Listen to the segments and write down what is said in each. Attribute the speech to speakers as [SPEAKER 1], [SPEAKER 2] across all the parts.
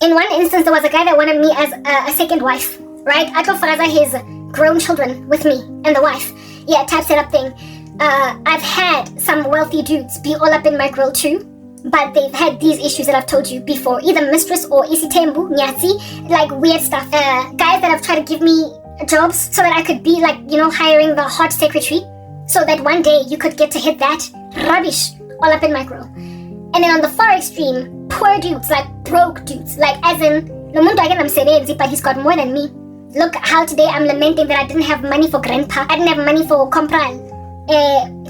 [SPEAKER 1] In one instance, there was a guy that wanted me as a second wife, right? I told Faraza his grown children with me and the wife. Yeah, type setup thing. I've had some wealthy dudes be all up in my grill too, but they've had these issues that I've told you before, either mistress or isitembu, nyatsi, like weird stuff. Guys that have tried to give me jobs so that I could be like, hiring the hot secretary, so that one day you could get to hit that rubbish all up in my grill. And then on the far extreme, poor dudes, like broke dudes, like as in, no mundo again I'm serenzi, but he's got more than me. Look how today I'm lamenting that I didn't have money for grandpa, I didn't have money for compral,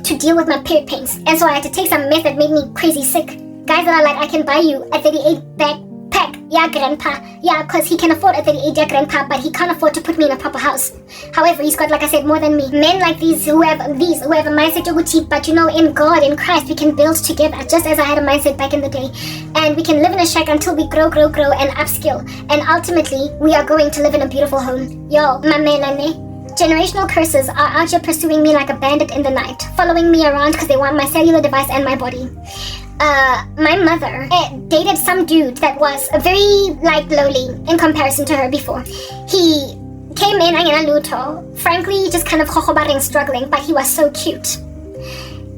[SPEAKER 1] to deal with my period pains. And so I had to take some meth that made me crazy sick. Guys that are like, I can buy you a 38 backpack, yeah grandpa, yeah, cause he can afford a 38, yeah grandpa, but he can't afford to put me in a proper house. However, he's got, like I said, more than me. Men like these who have a mindset to cheat, but in God, in Christ, we can build together, just as I had a mindset back in the day. And we can live in a shack until we grow and upskill. And ultimately, we are going to live in a beautiful home. Yo, mamelane. Generational curses are out here pursuing me like a bandit in the night, following me around because they want my cellular device and my body. My mother dated some dude that was very lowly in comparison to her before. He came in luto, frankly just kind of struggling, but he was so cute.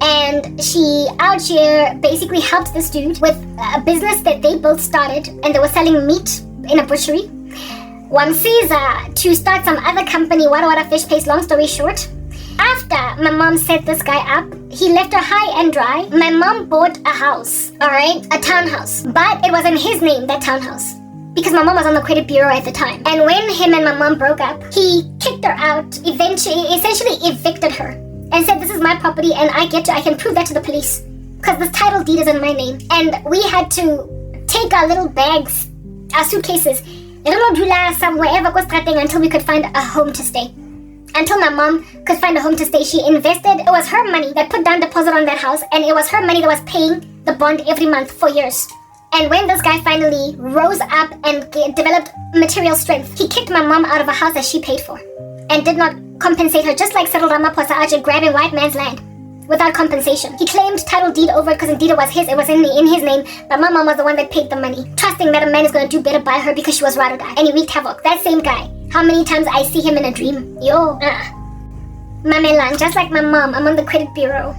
[SPEAKER 1] And she out here basically helped this dude with a business that they both started, and they were selling meat in a butchery. One Caesar to start some other company, Wada Fish Paste, long story short. After my mom set this guy up, he left her high and dry. My mom bought a house, alright, a townhouse. But it was in his name, that townhouse, because my mom was on the credit bureau at the time. And when him and my mom broke up, he kicked her out, essentially evicted her, and said, this is my property and I can prove that to the police, because this title deed is in my name. And we had to take our little bags, our suitcases, somewhere until we could find a home to stay. Until my mom could find a home to stay, she invested. It was her money that put down deposit on that house, and it was her money that was paying the bond every month for years. And when this guy finally rose up and developed material strength, he kicked my mom out of a house that she paid for and did not compensate her, just like Cyril Ramaphosa out here grabbing white man's land without compensation. He claimed title deed over it because indeed it was his, it was in his name, but my mom was the one that paid the money, trusting that a man is going to do better by her because she was ride or die. And he wreaked havoc. That same guy, how many times I see him in a dream? Mamelan, just like my mom, I'm on the credit bureau.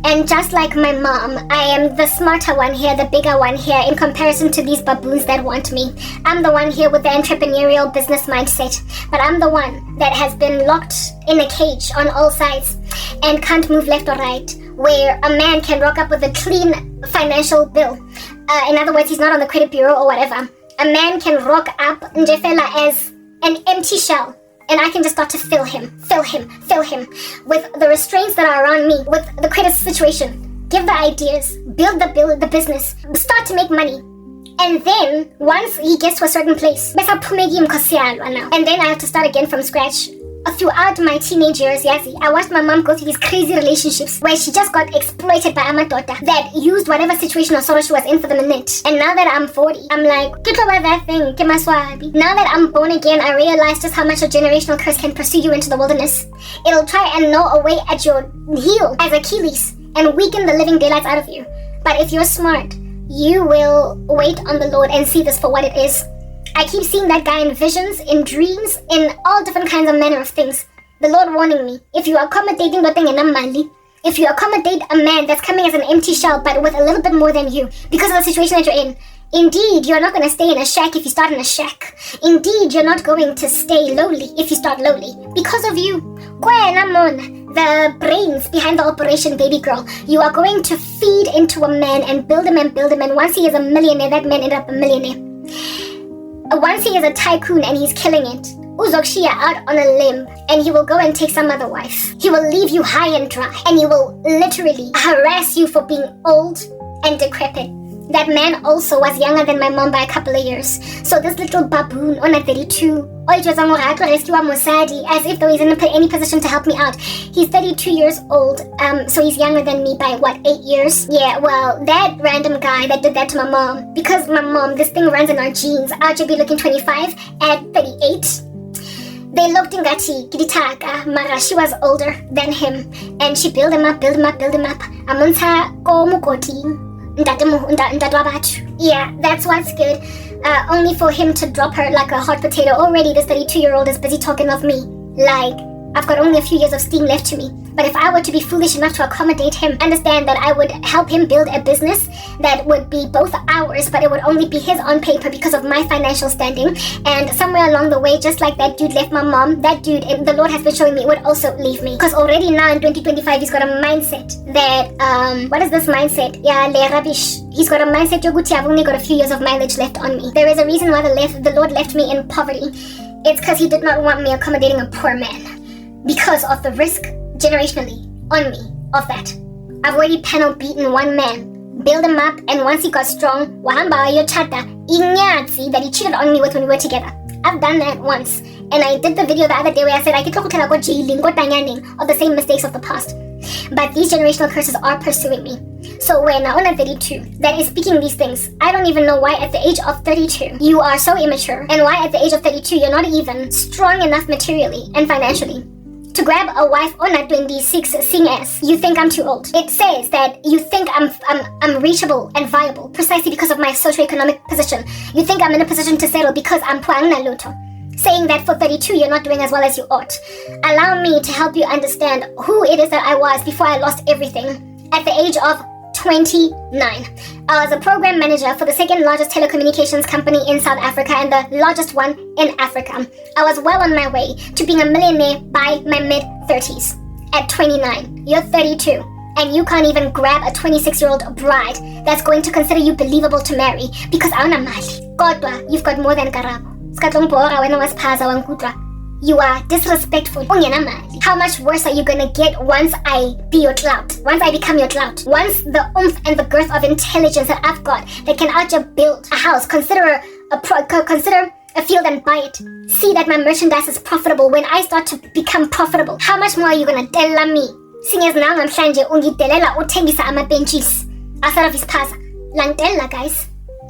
[SPEAKER 1] And just like my mom, I am the smarter one here, the bigger one here in comparison to these baboons that want me. I'm the one here with the entrepreneurial business mindset, but I'm the one that has been locked in a cage on all sides and can't move left or right, where a man can rock up with a clean financial bill. In other words, he's not on the credit bureau or whatever. A man can rock up Njefela as an empty shell, and I can just start to fill him with the restraints that are around me, with the credit situation, give the ideas, build the business, start to make money. And then once he gets to a certain place, and then I have to start again from scratch. Throughout my teenage years, I watched my mom go through these crazy relationships where she just got exploited by amadota that used whatever situation or sorrow she was in for the minute. And now that I'm 40, I'm like, that thing. Now that I'm born again, I realize just how much a generational curse can pursue you into the wilderness. It'll try and gnaw away at your heel as Achilles and weaken the living daylights out of you. But if you're smart, you will wait on the Lord and see this for what it is. I keep seeing that guy in visions, in dreams, in all different kinds of manner of things. The Lord warning me, if you are accommodating if you accommodate a man that's coming as an empty shell but with a little bit more than you because of the situation that you're in, indeed, you're not going to stay in a shack if you start in a shack. Indeed, you're not going to stay lowly if you start lowly. Because of you, the brains behind the operation, baby girl, you are going to feed into a man and build him, and once he is a millionaire, that man ended up a millionaire. Once he is a tycoon and he's killing it, Uzokshia out on a limb, and he will go and take some other wife. He will leave you high and dry, and he will literally harass you for being old and decrepit. That man also was younger than my mom by a couple of years. So this little baboon on a 32, as if though he's in any position to help me out. He's 32 years old, so he's younger than me by 8 years? Yeah, well, that random guy that did that to my mom, because my mom, this thing runs in our genes. I'll be looking 25 at 38. They looked in Gati, Giditaka, Mara, she was older than him, and she built him up. Amunta ko mukoti. Yeah, that's what's good. only for him to drop her like a hot potato. Already this 32-year-old is busy talking of me. Like, I've got only a few years of steam left to me. But if I were to be foolish enough to accommodate him, understand that I would help him build a business that would be both ours, but it would only be his on paper because of my financial standing. And somewhere along the way, just like that dude left my mom, that dude, the Lord has been showing me, would also leave me. Because already now in 2025, he's got a mindset that, what is this mindset? Yeah, le rubbish. He's got a mindset, Yoguti, I've only got a few years of mileage left on me. There is a reason why the Lord left me in poverty. It's because he did not want me accommodating a poor man. Because of the risk generationally on me of that. I've already panel beaten one man, build him up, and once he got strong, wahamba yochata inyatsi that he cheated on me with when we were together. I've done that once, and I did the video the other day where I said I get of the same mistakes of the past. But these generational curses are pursuing me. So when Naona 32 that is speaking these things, I don't even know why at the age of 32 you are so immature, and why at the age of 32 you're not even strong enough materially and financially to grab a wife on a 26 seeing as you think I'm too old. It says that you think I'm reachable and viable precisely because of my socioeconomic position. You think I'm in a position to settle because I'm puangna luto. Saying that for 32 you're not doing as well as you ought. Allow me to help you understand who it is that I was before I lost everything at the age of 29. I was a program manager for the second largest telecommunications company in South Africa and the largest one in Africa. I was well on my way to being a millionaire by my mid-30s. At 29, you're 32, and you can't even grab a 26-year-old bride that's going to consider you believable to marry because awuna mali. Kodwa, you've got more than Karabo. You are disrespectful. How much worse are you gonna get once I be your clout? Once I become your clout? Once the oomph and the girth of intelligence that I've got that can out build a house, consider a field and buy it. See that my merchandise is profitable when I start to become profitable. How much more are you gonna tell me? Seeing as now namhlanje ungitelela uthengisa ama-benches outside of his plaza. Langtella, guys.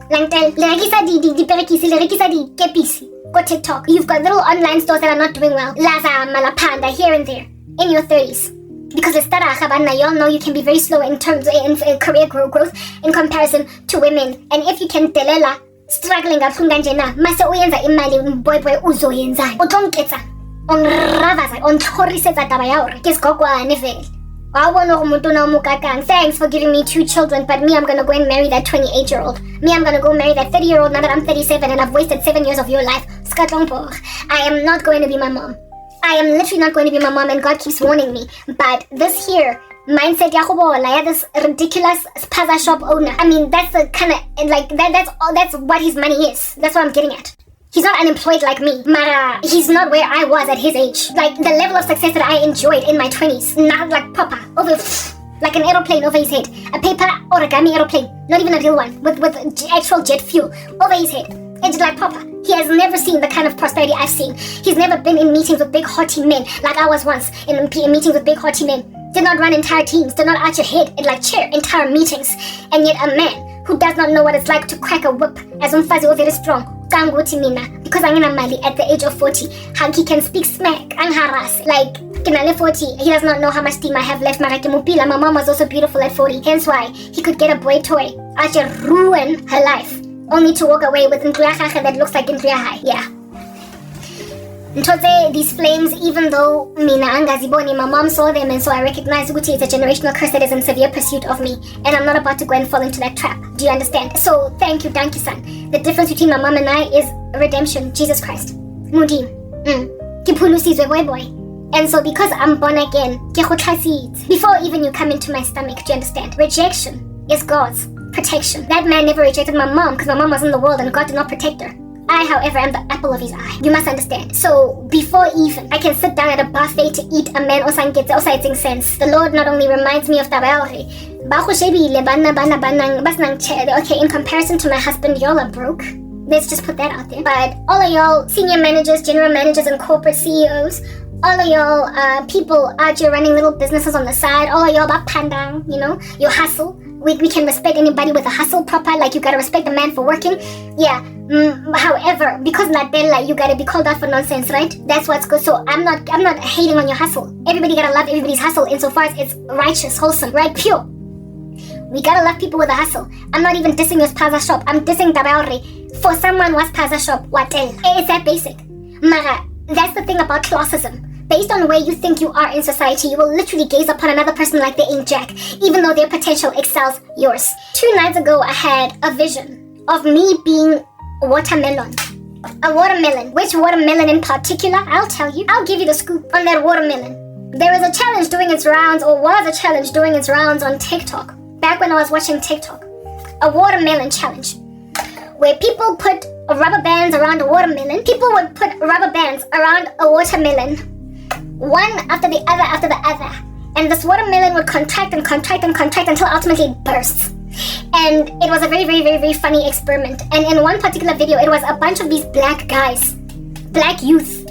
[SPEAKER 1] Langtella. Lerekisa di lerekisa di kepisi. Go TikTok. You've got little online stores that are not doing well. Laza, Malapanda, here and there. In your 30s. Because it's Tara, y'all know you can be very slow in terms in career growth in comparison to women. And if you can telela, struggling kabuhlungu mase uyenza imali boy uzoyenza. Utonketsa. Onravaza, onchorisetsa taba ya hore. Ke sigogwane vele. Thanks for giving me 2 children, but me, I'm gonna go and marry that 28-year-old. Me, I'm gonna go marry that 30-year-old now that I'm 37 and I've wasted 7 years of your life. I am not going to be my mom. I am literally not going to be my mom, and God keeps warning me. But this here mindset, this ridiculous spaza shop owner. I mean, that's the kind of like that's what his money is. That's what I'm getting at. He's not unemployed like me, Mara. He's not where I was at his age. Like, the level of success that I enjoyed in my 20s, not like proper, over, like an aeroplane over his head. A paper origami aeroplane, not even a real one, with actual jet fuel over his head. It's like proper. He has never seen the kind of prosperity I've seen. He's never been in meetings with big haughty men, like I was once, in meetings with big haughty men. Did not run entire teams, did not arch your head and like chair entire meetings. And yet a man who does not know what it's like to crack a whip as umfazi very strong. Because I'm in a mali at the age of 40, he can speak smack and harass. Like, 40, he does not know how much steam I have left. My mom was also beautiful at 40. Hence why he could get a boy toy. I should ruin her life. Only to walk away with Nkriyahaha that looks like Nkriyaha. Yeah. These flames, even though mina angaziboni, my mom saw them, and so I recognize Uguti is a generational curse that is in severe pursuit of me, and I'm not about to go and fall into that trap. Do you understand? So thank you, son. The difference between my mom and I is redemption, Jesus Christ. Mudi. Boy. And so because I'm born again, before even you come into my stomach, do you understand? Rejection is God's protection. That man never rejected my mom because my mom was in the world and God did not protect her. I, however, am the apple of his eye. You must understand. So, before even I can sit down at a buffet to eat a man osaiting sense, the Lord not only reminds me of Tabaori, okay, in comparison to my husband, y'all are broke. Let's just put that out there. But all of y'all senior managers, general managers, and corporate CEOs, all of y'all people out here running little businesses on the side, all of y'all about pandang, you know, your hustle. We can respect anybody with a hustle proper, like you gotta respect a man for working. Yeah. However, because Nadella, you gotta be called out for nonsense, right? That's what's good. So I'm not hating on your hustle. Everybody gotta love everybody's hustle insofar as it's righteous, wholesome, right? Pure. We gotta love people with a hustle. I'm not even dissing your spaza shop. I'm dissing Tabaori For someone was paza shop watel. It's that basic. Mara, that's the thing about classism. Based on where you think you are in society, you will literally gaze upon another person like they ain't jack, even though their potential excels yours. 2 nights ago, I had a vision of me being watermelon. A watermelon. Which watermelon in particular? I'll tell you. I'll give you the scoop on that watermelon. There is a challenge doing its rounds, or was a challenge doing its rounds on TikTok. Back when I was watching TikTok. A watermelon challenge. Where people put rubber bands around a watermelon. People would put rubber bands around a watermelon, one after the other. And this watermelon would contract and contract and contract until ultimately it bursts. And it was a very, very, very, very funny experiment. And in one particular video, it was a bunch of these black guys, black youth,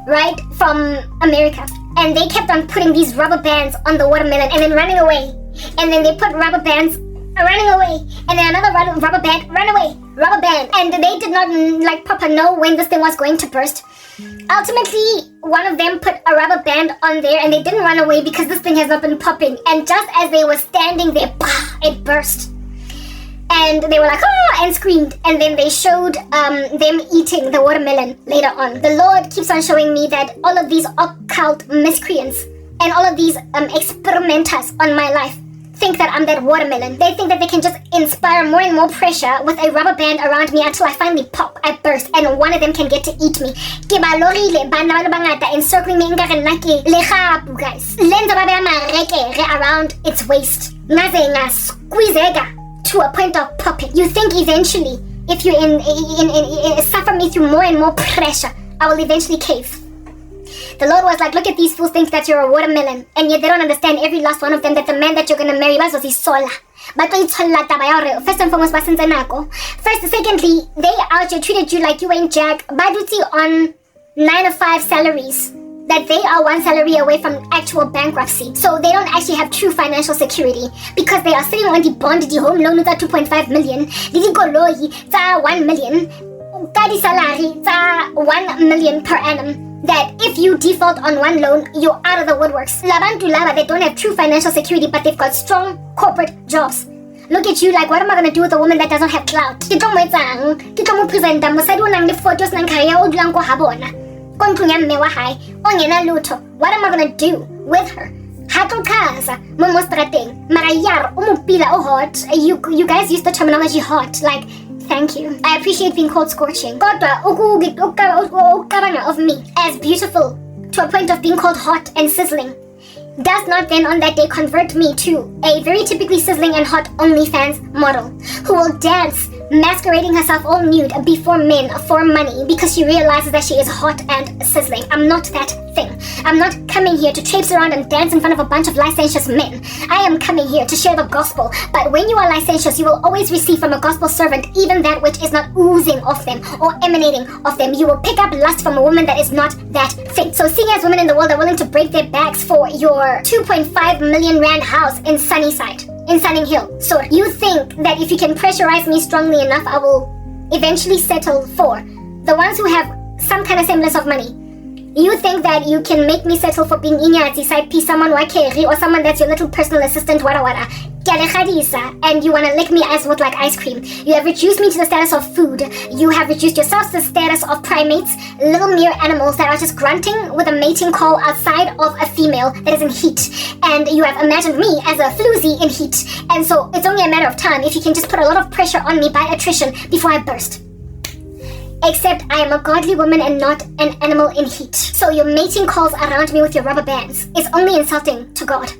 [SPEAKER 1] right, from America. And they kept on putting these rubber bands on the watermelon and then running away. And then they put rubber bands running away. And then another rubber band, run away, rubber band. And they did not proper know when this thing was going to burst. Ultimately, one of them put a rubber band on there and they didn't run away because this thing has not been popping. And just as they were standing there, it burst. And they were like, oh, and screamed. And then they showed them eating the watermelon later on. The Lord keeps on showing me that all of these occult miscreants and all of these experimenters on my life think that I'm that watermelon. They think that they can just inspire more and more pressure with a rubber band around me until I finally pop, I burst, and one of them can get to eat me. Ke ba lorile bana ba bangata encircling me nkare nna ke legapu, guys. Lenza ba ba mareke around its waist. Ngaze nga squeezega to a point of popping. You think eventually, if you suffer me through more and more pressure, I will eventually cave. The Lord was like, look at these fools think that you're a watermelon, and yet they don't understand every last one of them that the man that you're going to marry was sola. But first and foremost, first, secondly, they out here treated you like you ain't jack. Baduti on 9 to 5 salaries, that they are 1 salary away from actual bankruptcy. So they don't actually have true financial security because they are sitting on the bond, the home loan with 2.5 million, the goloi, 1 million, the salary, 1 million per annum. That if you default on one loan, you're out of the woodworks. Labantu laba, they don't have true financial security, but they've got strong corporate jobs. Look at you like, what am I going to do with a woman that doesn't have clout? What am I going to do with her? You guys use the terminology hot, like, thank you. I appreciate being called scorching. Of me as beautiful to a point of being called hot and sizzling does not then on that day convert me to a very typically sizzling and hot OnlyFans model who will dance masquerading herself all nude before men for money because she realizes that she is hot and sizzling. I'm not that thing. I'm not coming here to traipse around and dance in front of a bunch of licentious men. I am coming here to share the gospel. But when you are licentious, you will always receive from a gospel servant even that which is not oozing off them or emanating off them. You will pick up lust from a woman that is not that thing. So seeing as women in the world are willing to break their backs for your 2.5 million rand house in Sunnyside, in Sunning Hill. So you think that if you can pressurize me strongly enough, I will eventually settle for the ones who have some kind of semblance of money. You think that you can make me settle for being inyati side piece, someone wakeri, or someone that's your little personal assistant, wada wada. And you want to lick me as with like ice cream. You have reduced me to the status of food. You have reduced yourself to the status of primates, little mere animals that are just grunting with a mating call outside of a female that is in heat. And you have imagined me as a floozy in heat. And so it's only a matter of time if you can just put a lot of pressure on me by attrition before I burst. Except I am a godly woman and not an animal in heat. So your mating calls around me with your rubber bands is only insulting to God.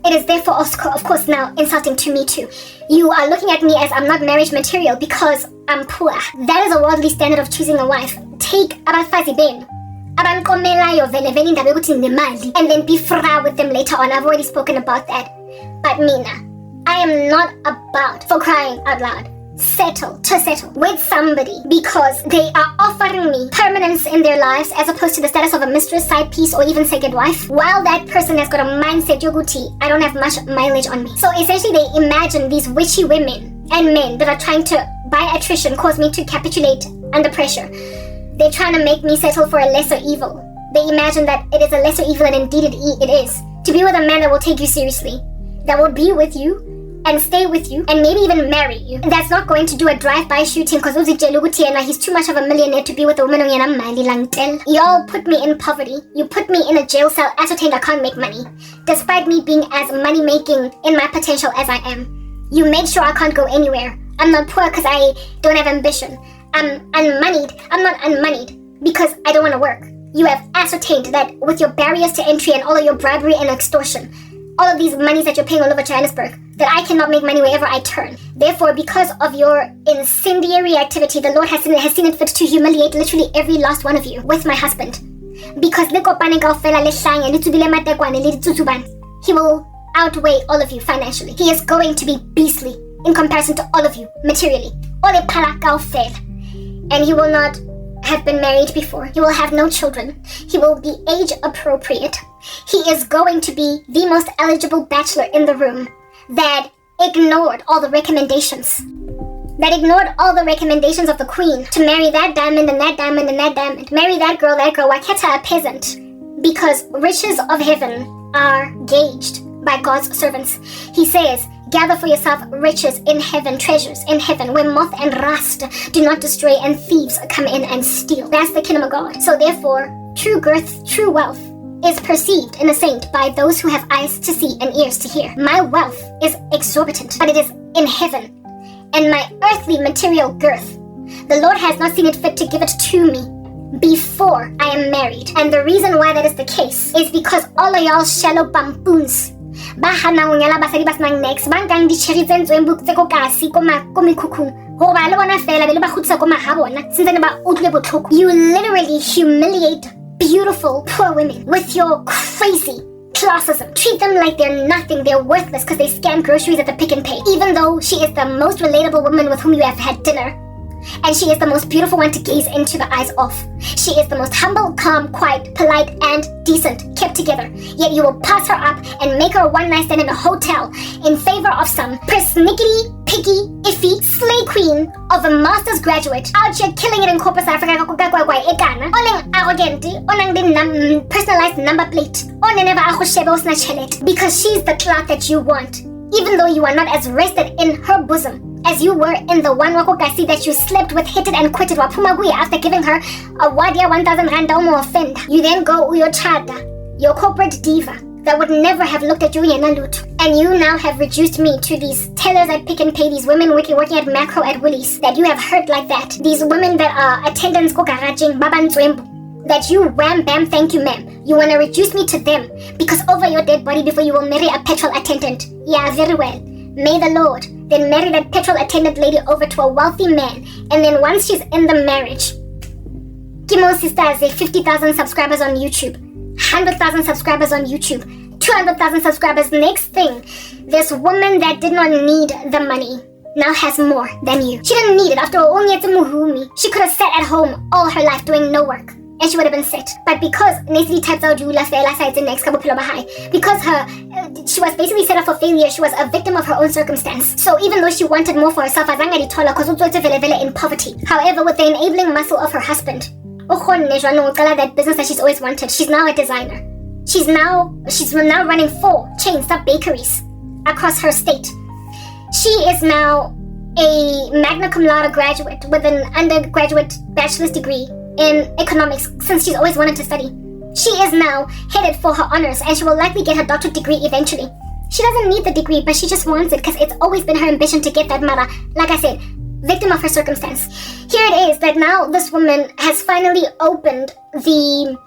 [SPEAKER 1] It is therefore, of course, now insulting to me too. You are looking at me as I'm not marriage material because I'm poor. That is a worldly standard of choosing a wife. Take abafazi benu, abankomelayo vele vele indaba yokuthi nemali, and then be fra with them later on. I've already spoken about that. But Mina, I am not about, for crying out loud, settle with somebody because they are offering me permanence in their lives as opposed to the status of a mistress, side piece, or even second wife, while that person has got a mindset, yoguti, I don't have much mileage on me. So essentially they imagine these witchy women and men that are trying to, by attrition, cause me to capitulate under pressure. They're trying to make me settle for a lesser evil. They imagine that it is a lesser evil, and indeed it is. To be with a man that will take you seriously, that will be with you and stay with you and maybe even marry you. That's not going to do a drive-by shooting because he's too much of a millionaire to be with a woman. Y'all put me in poverty. You put me in a jail cell, ascertained I can't make money. Despite me being as money-making in my potential as I am. You made sure I can't go anywhere. I'm not poor because I don't have ambition. I'm unmoneyed. I'm not unmoneyed because I don't want to work. You have ascertained that with your barriers to entry and all of your bribery and extortion, all of these monies that you're paying all over Johannesburg, that I cannot make money wherever I turn. Therefore, because of your incendiary activity, the Lord has seen it fit to humiliate literally every last one of you with my husband. Because he will outweigh all of you financially. He is going to be beastly in comparison to all of you materially. And he will not have been married before. He will have no children. He will be age appropriate. He is going to be the most eligible bachelor in the room that ignored all the recommendations. Of the queen to marry that diamond and that diamond and that diamond. Marry that girl, Waketa, a peasant. Because riches of heaven are gauged by God's servants. He says, gather for yourself riches in heaven, treasures in heaven, where moth and rust do not destroy and thieves come in and steal. That's the kingdom of God. So therefore, true girth, true wealth is perceived in a saint by those who have eyes to see and ears to hear. My wealth is exorbitant, but it is in heaven. And my earthly material girth, the Lord has not seen it fit to give it to me before I am married. And the reason why that is the case is because all of y'all shallow bamboons bahana go nyala basadi ba senang next ba nkang ditšheri tse ntsweng tse ko kasi ko mekhukhung gore ba le bona fela be le ba godisa ko maga bona sentse ba utlwe botlhoko. You literally humiliate beautiful poor women with your crazy classism. Treat them like they're nothing, they're worthless because they scan groceries at the Pick and Pay, even though she is the most relatable woman with whom you have had dinner. And she is the most beautiful one to gaze into the eyes of. She is the most humble, calm, quiet, polite, and decent, kept together. Yet you will pass her up and make her a one-night stand in a hotel in favor of some persnickety, picky, iffy, slay queen of a master's graduate out here killing it in corporate Africa. Oling arrogant, onang din personalized number plate. Because she's the clout that you want, even though you are not as rested in her bosom as you were in the one wakokasi that you slept with, hit it and quitted after giving her a wadia 1,000 rand offend. You then go your chada, your corporate diva that would never have looked at you and you now have reduced me to these tellers at Pick and Pay, these women working at Macro at Woolies that you have hurt like that, these women that are attendants ko garaging babanzwembu, that you wham bam thank you ma'am. You want to reduce me to them because over your dead body before you will marry a petrol attendant. Yeah, very well. May the Lord then marry that petrol attendant lady over to a wealthy man, and then once she's in the marriage, Kimo sister has 50,000 subscribers on YouTube, 100,000 subscribers on YouTube, 200,000 subscribers. Next thing, this woman that did not need the money now has more than you. She didn't need it. After all, she could have sat at home all her life doing no work, and she would have been set. But because Seedy types out because she was basically set up for failure, she was a victim of her own circumstance. So even though she wanted more for herself, in poverty. However, with the enabling muscle of her husband, that business that she's always wanted, she's now a designer. She's now running 4 chain sub bakeries across her state. She is now a magna cum laude graduate with an undergraduate bachelor's degree in economics since she's always wanted to study. She is now headed for her honors and she will likely get her doctorate degree eventually. She doesn't need the degree, but she just wants it because it's always been her ambition to get that mara. Like I said, victim of her circumstance. Here it is that now this woman has finally opened the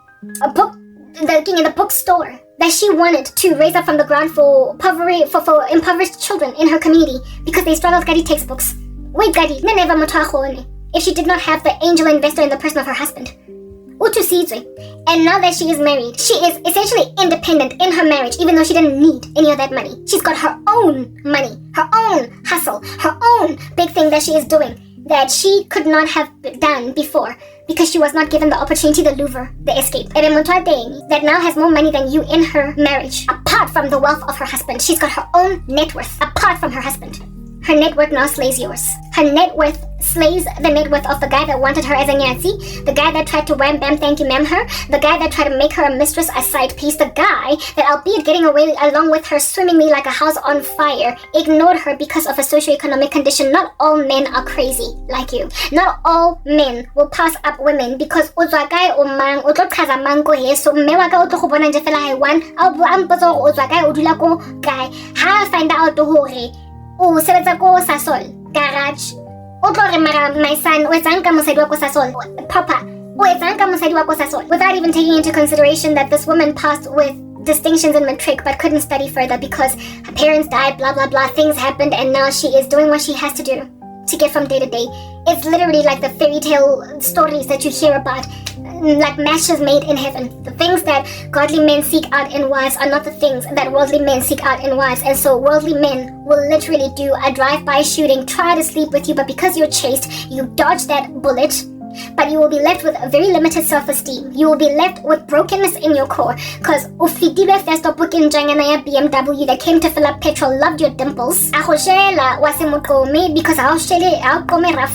[SPEAKER 1] bookstore that she wanted to raise up from the ground for impoverished children in her community because they struggled getting textbooks. Wait, Gadi, if she did not have the angel investor in the person of her husband. And now that she is married, she is essentially independent in her marriage, even though she didn't need any of that money. She's got her own money, her own hustle, her own big thing that she is doing that she could not have done before because she was not given the opportunity, the lure, the escape. That now has more money than you in her marriage, apart from the wealth of her husband. She's got her own net worth, apart from her husband. her net worth now slays yours. Her net worth slays the net worth of the guy that wanted her as a nyazi, the guy that tried to wham bam thank you ma'am her, the guy that tried to make her a mistress, a side piece, the guy that, albeit getting away along with her swimmingly like a house on fire, ignored her because of a socioeconomic condition. Not all men are crazy like you. Not all men will pass up women because uzwa guy o mang o tlo chaza mang ko he, so mme wa ka o tlo go bona nje fela ha one a mpotsa gore uzwa guy o dula ko guy ha find out hore o sebetsa ko Sasol garage o tlo re mara my son o etsang ka mosadi wa ko Sasol papa o etsang ka mosadi wa ko Sasol, without even taking into consideration that this woman passed with distinctions in matric but couldn't study further because her parents died, blah blah blah, things happened, and now she is doing what she has to do to get from day to day. It's literally like the fairy tale stories that you hear about, like matches made in heaven. The things that godly men seek out in wives are not the things that worldly men seek out in wives. And so worldly men will literally do a drive-by shooting, try to sleep with you, but because you're chaste, you dodge that bullet. But you will be left with a very limited self-esteem. You will be left with brokenness in your core. Because ufitibe first up in Janganaya BMW that came to fill up petrol, loved your dimples. Ahoshela wasimukome because ahoshele alkome raf.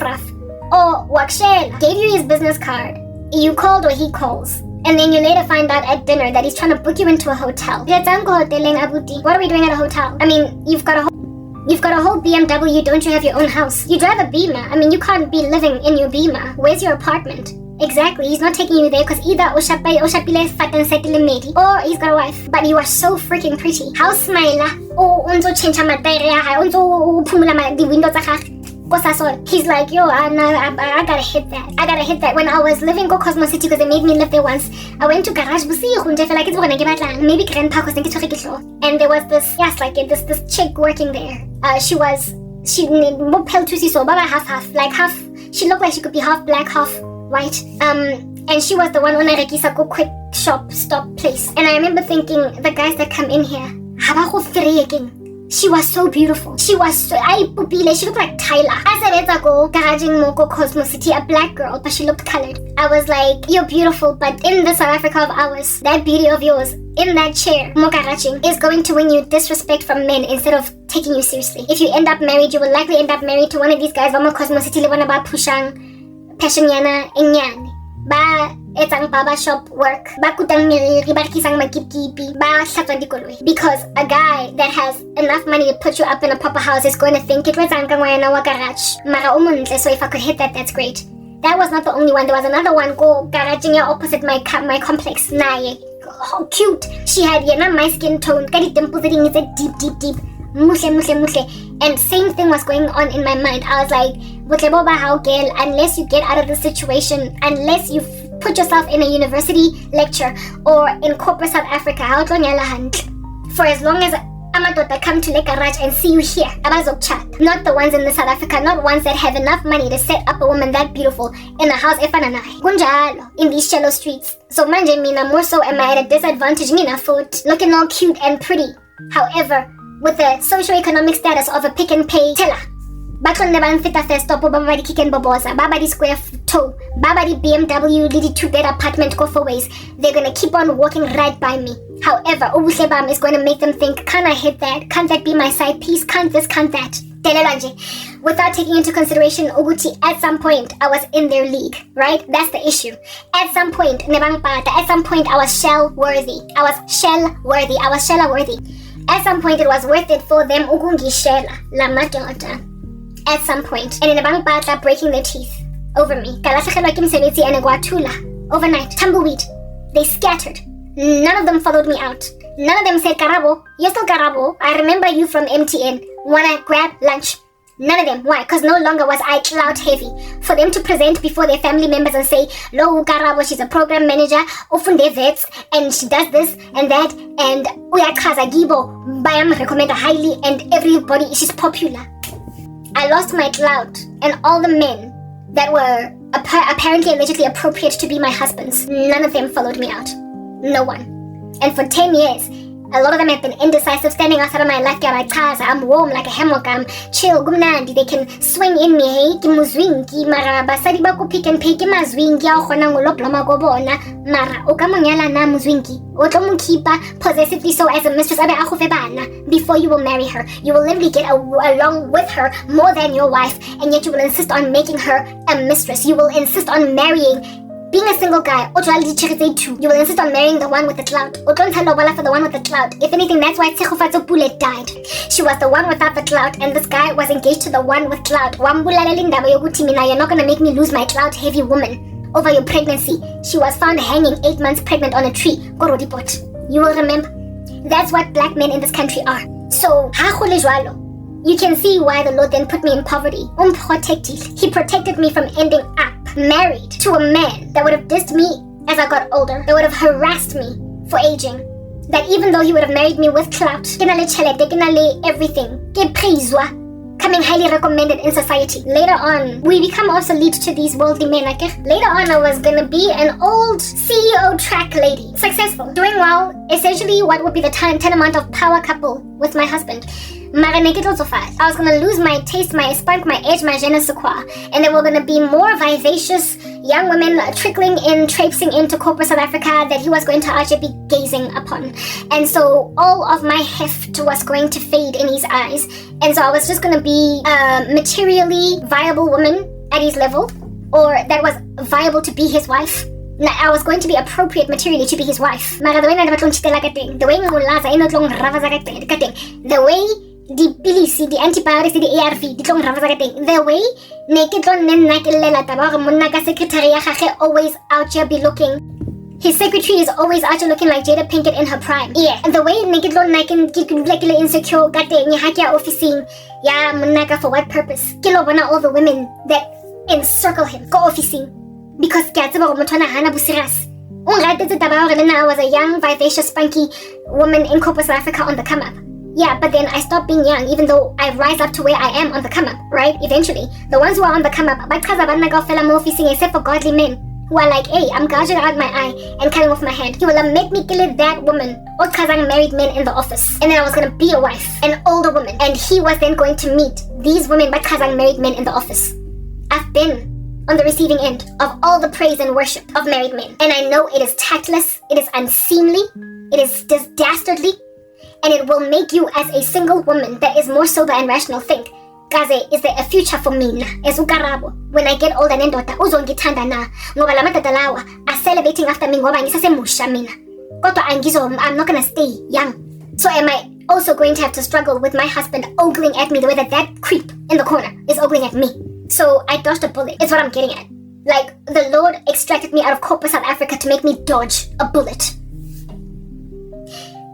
[SPEAKER 1] Or wakshela gave you his business card. You called or he calls. And then you later find out at dinner that he's trying to book you into a hotel. What are we doing at a hotel? I mean, you've got a whole BMW, don't you have your own house? You drive a Beamer. I mean, you can't be living in your Beamer. Where's your apartment? Exactly, he's not taking you there because either Oshapile Fatan Settle Medi or he's got a wife. But you are so freaking pretty. How smile? Oh, unzo change materia, unzo pumula the windows. He's like, yo, I gotta hit that. I gotta hit that. When I was living in Cosmo City, because they made me live there once, I went to Garage Busi, maybe Grandpa was thinking, and there was this chick working there. She she looked like she could be half black, half white. And she was the one on a Rekisako quick shop stop place. And I remember thinking, the guys that come in here, she was so beautiful. She looked like Tyler. I said, it's a go, garaging moko Cosmo City, a black girl, but she looked colored. I was like, you're beautiful, but in the South Africa of ours, that beauty of yours, in that chair, mokaraching, is going to win you disrespect from men instead of taking you seriously. If you end up married, you will likely end up married to one of these guys, Vama Cosmo City, Lewana ba Pushang, Pashinyana, Inyan. Ba etsang baba shop work, ba kutang miriri, ba kisang magkipipi, ba hlatwa dikoloi. Because a guy that has enough money to put you up in a proper house is going to think it was ang kangwayana wa garage. Mara umuntle, so if I could hit that, that's great. That was not the only one. There was another one go garaging opposite my complex. Naye, how cute. She had my skin tone, kadi dimples that is deep. Mushe. And same thing was going on in my mind. I was like, unless you get out of the situation, unless you put yourself in a university lecture or in corporate South Africa, for as long as Amadota come to the garage and see you here, not the ones in the South Africa, not ones that have enough money to set up a woman that beautiful in a house in these shallow streets. So manje mina more so am I at a disadvantage mina foot, looking all cute and pretty. However, with the socio-economic status of a pick and pay teller, bakon neban fita first stop babadi kicken bobosa, babadi square toe, babadi BMW lady 2-bed apartment go for ways. They're gonna keep on walking right by me. However, Obuslebam is going to make them think, can I hit that? Can't that be my side piece? Can't this? Can't that? Without taking into consideration Uguti, at some point I was in their league, right? That's the issue. At some point, at some point I was shell worthy. At some point it was worth it for them ugungi shela la madota. At some point, and in a bank batla breaking their teeth over me. Overnight, tumbleweed. They scattered. None of them followed me out. None of them said, Karabo, you're still Karabo. I remember you from MTN. Wanna grab lunch? None of them. Why? Because no longer was I clout heavy. For them to present before their family members and say, Lo Karabo, she's a program manager, often they vets, and she does this and that, and Uya Kazagibo, Bayam recommend her highly, and everybody, she's popular. I lost my clout, and all the men that were apparently allegedly appropriate to be my husbands, none of them followed me out. No one. And for 10 years, A lot of them have been indecisive, standing outside of my life. I'm warm like a hammock. I'm chill. Gumnandi. They can swing in me. Hey, kimuzwingi mara basadi ba ko pick and pay kimazwingi ya khona ngolobloma go bona mara o ka monyala na muzwingi o tlo mo keepa possessively so as a mistress abe a go fe bana before you will marry her. You will literally get along with her more than your wife, and yet you will insist on making her a mistress. You will insist on marrying. Being a single guy, you will insist on marrying the one with the clout. For the one with the clout. If anything, that's why Tsegofatso Pule died. She was the one without the clout, and this guy was engaged to the one with clout. You're not gonna make me lose my clout, heavy woman. Over your pregnancy, she was found hanging 8 months pregnant on a tree. You will remember. That's what black men in this country are. So, you can see why the Lord then put me in poverty. He protected me from ending up married to a man that would have dissed me as I got older, that would have harassed me for aging, that even though he would have married me with clout, everything, coming highly recommended in society. Later on, we become obsolete to these worldly men. Later on, I was gonna be an old CEO track lady, successful, doing well, essentially what would be the tantamount of power couple with my husband. I was gonna lose my taste, my spunk, my edge, my je ne sais quoi, and there were gonna be more vivacious young women trickling in, traipsing into corporate South Africa that he was going to actually be gazing upon. And so all of my heft was going to fade in his eyes, and so I was just gonna be a materially viable woman at his level, or that was viable to be his wife. I was going to be appropriate materially to be his wife. The way the pilisi, the antibiotics, the ARV, the way naked secretary always out here be looking. His secretary is always out here looking like Jada Pinkett in her prime. Yeah, and the way naked insecure officing. Yeah, munaka for what purpose? All the women that encircle him go officing because I was a young, vivacious, spunky woman in corporate South Africa on the come up. Yeah, but then I stopped being young, even though I rise up to where I am on the come up, right? Eventually. The ones who are on the come up, except for godly men who are like, hey, I'm gouging out my eye and cutting off my hand. He will make me kill that woman or Kazang married men in the office. And then I was going to be a wife, an older woman. And he was then going to meet these women by Kazang married men in the office. I've been on the receiving end of all the praise and worship of married men. And I know it is tactless, it is unseemly, it is dastardly, and it will make you as a single woman that is more sober and rational think, Gaze, is there a future for me? As Karabo, when I get older and daughter, uzongithanda na, ngoba la madoda lawa are celebrating after me ngoba ngisasemusha mina. Kodwa I'm not gonna stay young. So am I also going to have to struggle with my husband ogling at me the way that creep in the corner is ogling at me? So I dodged a bullet, is what I'm getting at. Like, the Lord extracted me out of corporate South Africa to make me dodge a bullet.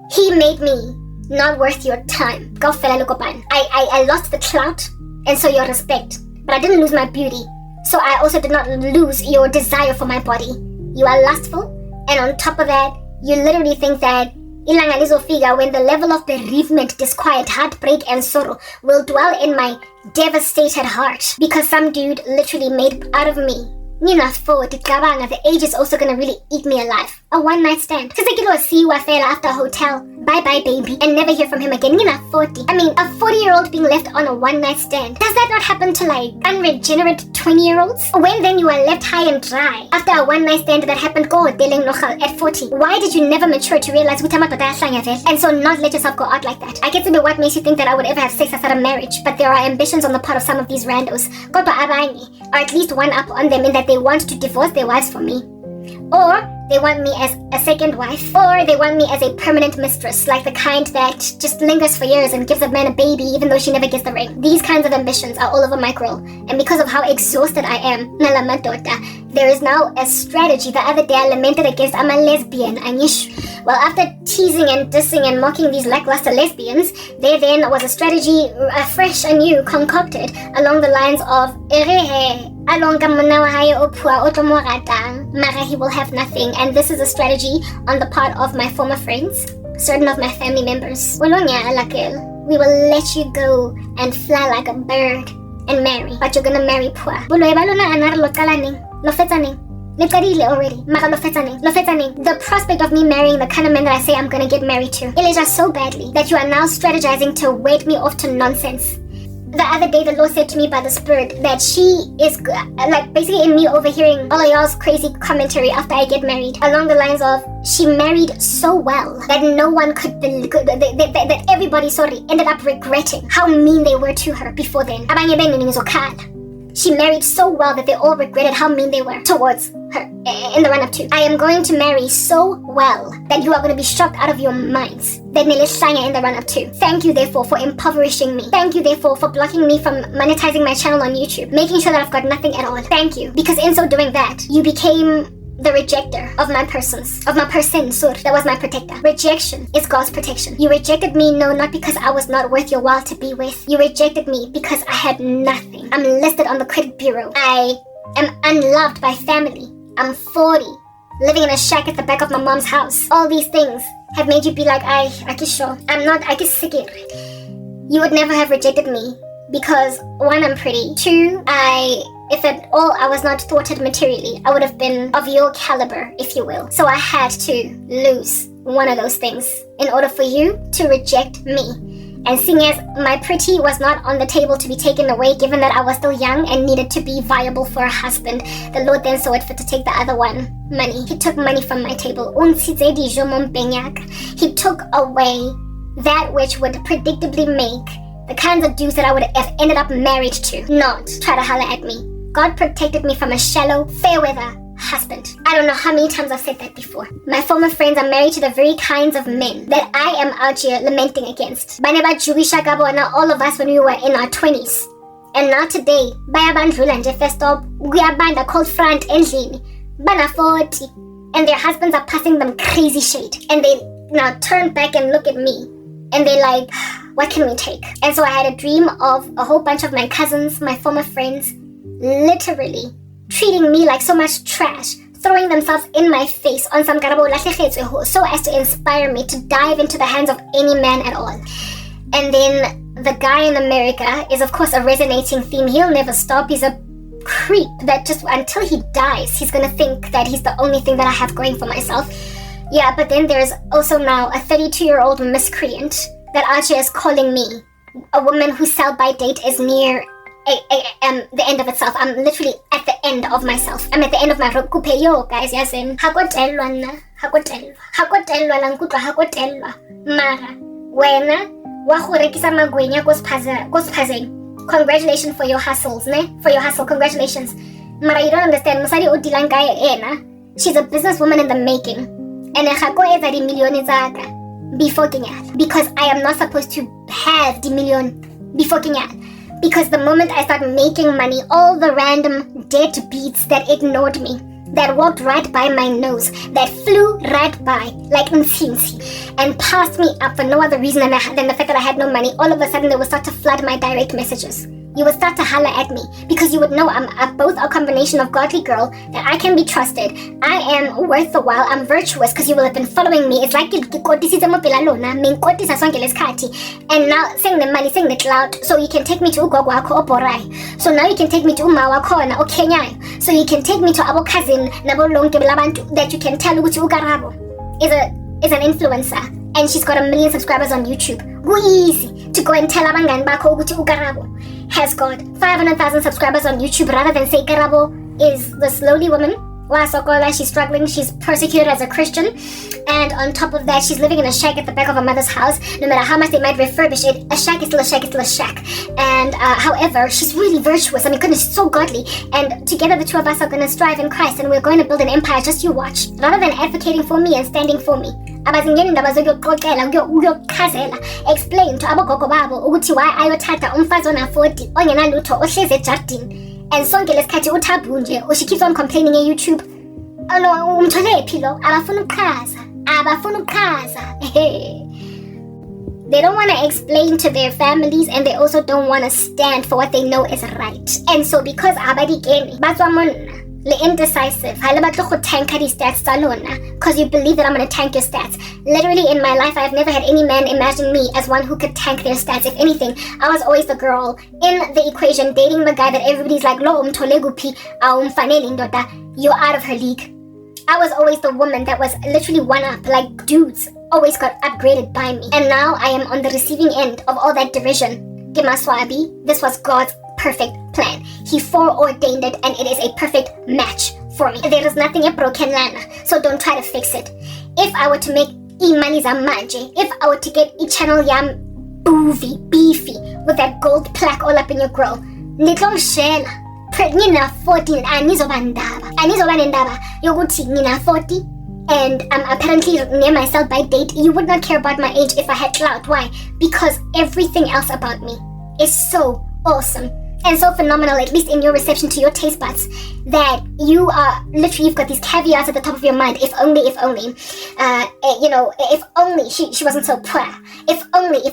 [SPEAKER 1] He made me not worth your time. I lost the clout, and so your respect. But I didn't lose my beauty. So I also did not lose your desire for my body. You are lustful, and on top of that, you literally think that ilanga lizofika when the level of bereavement, disquiet, heartbreak, and sorrow will dwell in my devastated heart because some dude literally made out of me. Nina forward to Kabanga, the age is also gonna really eat me alive. A one-night stand. Because I get to see Wafela after a hotel. Bye-bye, baby. And never hear from him again. Nina 40. I mean, a 40-year-old being left on a one-night stand. Does that not happen to, like, unregenerate 20-year-olds? When then you are left high and dry after a one-night stand that happened at 40? Why did you never mature to realize and so not let yourself go out like that? I get to be what makes you think that I would ever have sex outside of marriage, but there are ambitions on the part of some of these randos. Kodwa abanye are at least one up on them in that they want to divorce their wives for me. Or they want me as a second wife. Or they want me as a permanent mistress, like the kind that just lingers for years and gives a man a baby even though she never gets the ring. These kinds of ambitions are all over my grill. And because of how exhausted I am, there is now a strategy. The other day I lamented against I'm a lesbian. Well, after teasing and dissing and mocking these lackluster lesbians, there then was a strategy, fresh and new, concocted along the lines of Mara, he will have nothing. And this is a strategy on the part of my former friends, certain of my family members. We will let you go and fly like a bird and marry, but you're gonna marry poor. already. The prospect of me marrying the kind of man that I say I'm gonna get married to, it is just so badly that you are now strategizing to wait me off to nonsense. The other day, the Lord said to me by the Spirit that she is, like, basically in me overhearing all of y'all's crazy commentary after I get married, along the lines of, she married so well that no one could believe, that everybody, ended up regretting how mean they were to her before then. She married so well that they all regretted how mean they were towards her in the run-up to. I am going to marry so well that you are going to be shocked out of your minds. In the run-up to. Thank you, therefore, for impoverishing me. Thank you, therefore, for blocking me from monetizing my channel on YouTube, making sure that I've got nothing at all. Thank you. Because in so doing that, you became the rejecter of my person. That was my protector. Rejection is God's protection. You rejected me, no, not because I was not worth your while to be with. You rejected me because I had nothing. I'm listed on the credit bureau. I am unloved by family. I'm 40, living in a shack at the back of my mom's house. All these things have made you be like, I can sick it. You would never have rejected me because, one, I'm pretty. Two, if at all I was not thwarted materially, I would have been of your caliber, if you will. So I had to lose one of those things in order for you to reject me. And seeing as my pretty was not on the table to be taken away, given that I was still young and needed to be viable for a husband, the Lord then saw it fit to take the other one, money. He took money from my table. He took away that which would predictably make the kinds of dudes that I would have ended up married to not try to holler at me. God protected me from a shallow, fair weather husband. I don't know how many times I've said that before. My former friends are married to the very kinds of men that I am out here lamenting against. Baneba Juwisha Gabo and all of us when we were in our 20s. And now today, bayabandlula nje first up, kuyabanda cold front endlini, bana 40, and their husbands are passing them crazy shade. And they now turn back and look at me, and they're like, what can we take? And so I had a dream of a whole bunch of my cousins, my former friends, literally treating me like so much trash, throwing themselves in my face on some Karabo so as to inspire me to dive into the hands of any man at all. And then the guy in America is of course a resonating theme. He'll never stop. He's a creep that just until he dies, he's gonna think that he's the only thing that I have going for myself. Yeah, but then there's also now a 32-year-old miscreant that Archie is calling me a woman whose sell-by date is near the end of itself. I'm literally at the end of myself. I'm at the end of my rope. Guys, yasin. Mara, wena, wa go rekisa magwenya ko sephazeng. Congratulations for your hustles, ne? For your hustle, congratulations. Mara, you don't understand. Musadi o dilang kaya ena. She's a businesswoman in the making. And go eza di million zaka before kinyala. Because I am not supposed to have the million before kinyala. Because the moment I start making money, all the random deadbeats that ignored me, that walked right by my nose, that flew right by like Nsinsi and passed me up for no other reason than the fact that I had no money, all of a sudden they would start to flood my direct messages. You would start to holler at me because you would know I'm both a combination of godly girl, that I can be trusted, I am worth the while, I'm virtuous because you will have been following me. It's like and now sing the money, sing the cloud, so you can take me to Ugogwa Oporai. So now you can take me to Umawa Kona or Kenya. So you can take me to Abo cousin that you can tell Karabo is an influencer and she's got 1 million subscribers on YouTube. Go easy to go and tell Abangan Bako Karabo has got 500,000 subscribers on YouTube rather than say Karabo is this lowly woman. She's struggling, she's persecuted as a Christian, and on top of that she's living in a shack at the back of her mother's house. No matter how much they might refurbish it, a shack is still a shack, is still a shack. And however, she's really virtuous. I mean, goodness, she's so godly, and together the two of us are going to strive in Christ and we're going to build an empire. Just you watch. Rather than advocating for me and standing for me, explain to abogogo babo ukuthi why ayothatha umfazi ona 40 ongenalutho ohlezi ejardini. And sonke lesikhathi uthabu nje, she keeps on complaining on YouTube. Oh no, umtholephi lo, abafuna ukuqhaza. They don't want to explain to their families, and they also don't want to stand for what they know is right. And so because abadikeni batswa monna le indecisive ha le batle go tanka di stats tsa lona, because you believe that I'm gonna tank your stats. Literally in my life, I've never had any man imagine me as one who could tank their stats. If anything, I was always the girl in the equation, dating the guy that everybody's like, lo umtolegupi, umfanele ndoda, you're out of her league. I was always the woman that was literally one up, like dudes always got upgraded by me. And now I am on the receiving end of all that derision. Gemaswabi, this was God's perfect plan. He foreordained it, and it is a perfect match for me. There is nothing broken, Lana, so don't try to fix it. If I were to make money zamanje, if I were to get channel yam beefy with that gold plaque all up in your grill, nitlong shela. Nina 14, anizoba nendaba yokuthi nina 40 and I'm apparently near myself by date. You would not care about my age if I had clout. Why? Because everything else about me is so awesome and so phenomenal, at least in your reception to your taste buds, that you are literally, you've got these caveats at the top of your mind. If only, if only she wasn't so poor. If only. The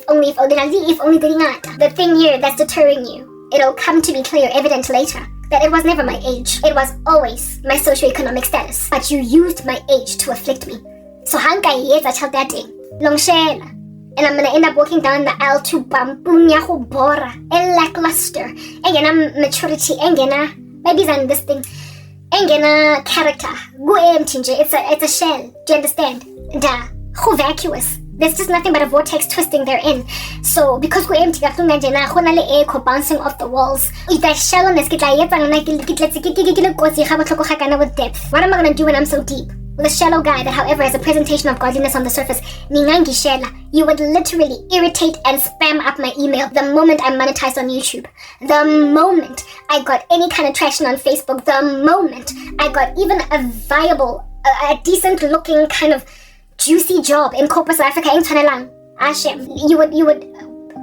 [SPEAKER 1] thing here that's deterring you, it'll come to be clear, evident later, that it was never my age. It was always my socioeconomic status. But you used my age to afflict me. So hanka yeza chaldate, longshela. And I'm gonna end up walking down the aisle to bambunya hubora, lackluster, engena maturity, engena, babies and this thing, engena character. It's a shell. Do you understand? Da, who vacuous. There's just nothing but a vortex twisting therein. So because we're empty, echo bouncing off the walls. With that shallowness, with depth. What am I gonna do when I'm so deep? With a shallow guy that, however, has a presentation of godliness on the surface, you would literally irritate and spam up my email the moment I monetized on YouTube. The moment I got any kind of traction on Facebook, the moment I got even a viable, a decent looking kind of juicy job in corporate South Africa, you would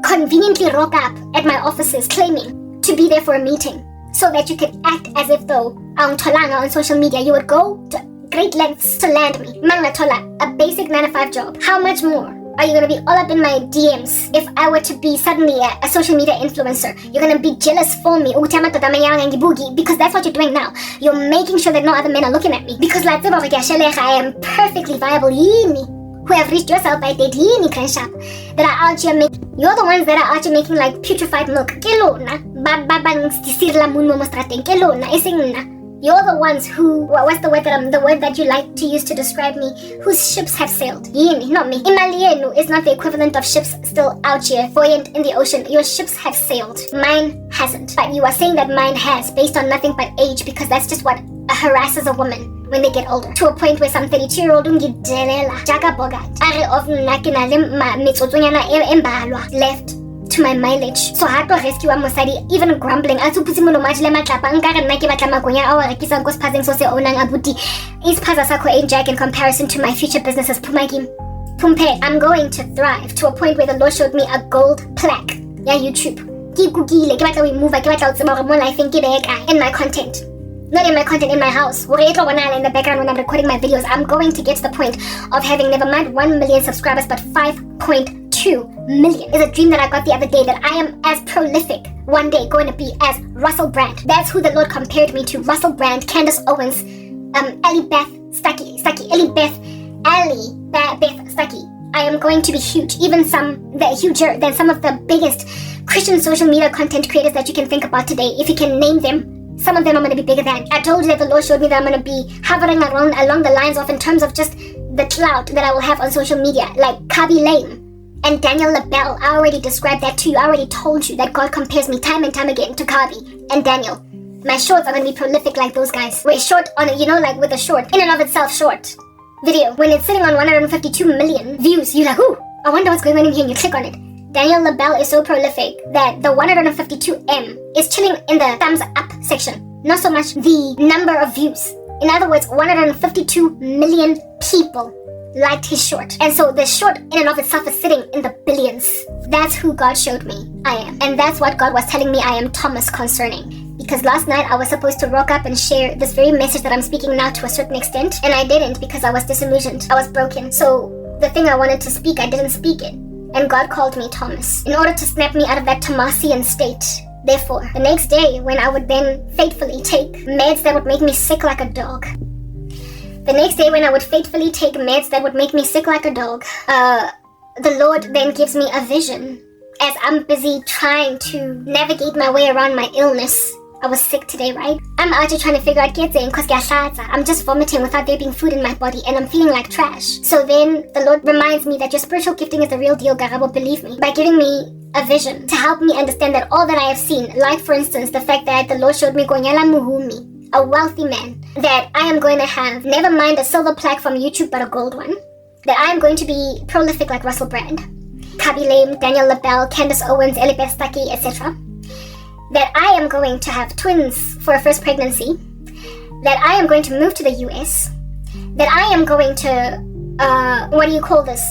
[SPEAKER 1] conveniently rock up at my offices claiming to be there for a meeting so that you could act as if though on social media. You would go to great lengths to land me. Mangnatola, a basic 9-to-5 job. How much more are you going to be all up in my DMs if I were to be suddenly a social media influencer? You're going to be jealous for me because that's what you're doing now. You're making sure that no other men are looking at me. Because I am perfectly viable who have reached yourself by date that are out here making. You're the ones that are out here making like putrefied milk. You're the ones who, what's the word that you like to use to describe me, whose ships have sailed. Not me. Imalienu is not the equivalent of ships still out here, buoyant in the ocean. Your ships have sailed. Mine hasn't. But you are saying that mine has, based on nothing but age, because that's just what harasses a woman when they get older. To a point where some 32-year-old left to my mileage. So I to rescue Mosadi, even grumbling. I'm going to thrive to a point where the Lord showed me a gold plaque. Yeah, YouTube. In my content. Not in my content, in my house. In the background when I'm recording my videos. I'm going to get to the point of having never mind 1 million subscribers, but 5.2 million is a dream that I got the other day, that I am as prolific one day going to be as Russell Brand. That's who the Lord compared me to. Russell Brand, Candace Owens, Ellie Beth Stuckey. I am going to be huge, even huger than some of the biggest Christian social media content creators that you can think about today. If you can name them, some of them I'm going to be bigger than. I told you that the Lord showed me that I'm going to be hovering around along the lines of, in terms of just the clout that I will have on social media, like Kabi Lame and Daniel LaBelle. I already described that to you. I already told you that God compares me time and time again to Kabi and Daniel. My shorts are going to be prolific like those guys. We're short on it, like with a short, in and of itself short video. When it's sitting on 152 million views, you're like, ooh, I wonder what's going on in here, and you click on it. Daniel LaBelle is so prolific that the 152M is chilling in the thumbs up section, not so much the number of views. In other words, 152 million people liked his short. And so the short in and of itself is sitting in the billions. That's who God showed me I am. And that's what God was telling me I am Thomas concerning. Because last night I was supposed to rock up and share this very message that I'm speaking now to a certain extent. And I didn't, because I was disillusioned. I was broken. So the thing I wanted to speak, I didn't speak it. And God called me Thomas in order to snap me out of that Thomasian state. Therefore, the next day, when I would then faithfully take meds that would make me sick like a dog, The next day when I would fatefully take meds that would make me sick like a dog, the Lord then gives me a vision as I'm busy trying to navigate my way around my illness. I was sick today, right? I'm out here trying to figure out I'm just vomiting without there being food in my body and I'm feeling like trash. So then the Lord reminds me that your spiritual gifting is the real deal, Karabo, believe me, by giving me a vision to help me understand that all that I have seen, like for instance, the fact that the Lord showed me Gonyala Muhumi, a wealthy man, that I am going to have, never mind a silver plaque from YouTube, but a gold one, that I am going to be prolific like Russell Brand, Kabi Lame, Daniel LaBelle, Candace Owens, Elibeth Stuckey, etc. That I am going to have twins for a first pregnancy, that I am going to move to the US, that I am going to, what do you call this?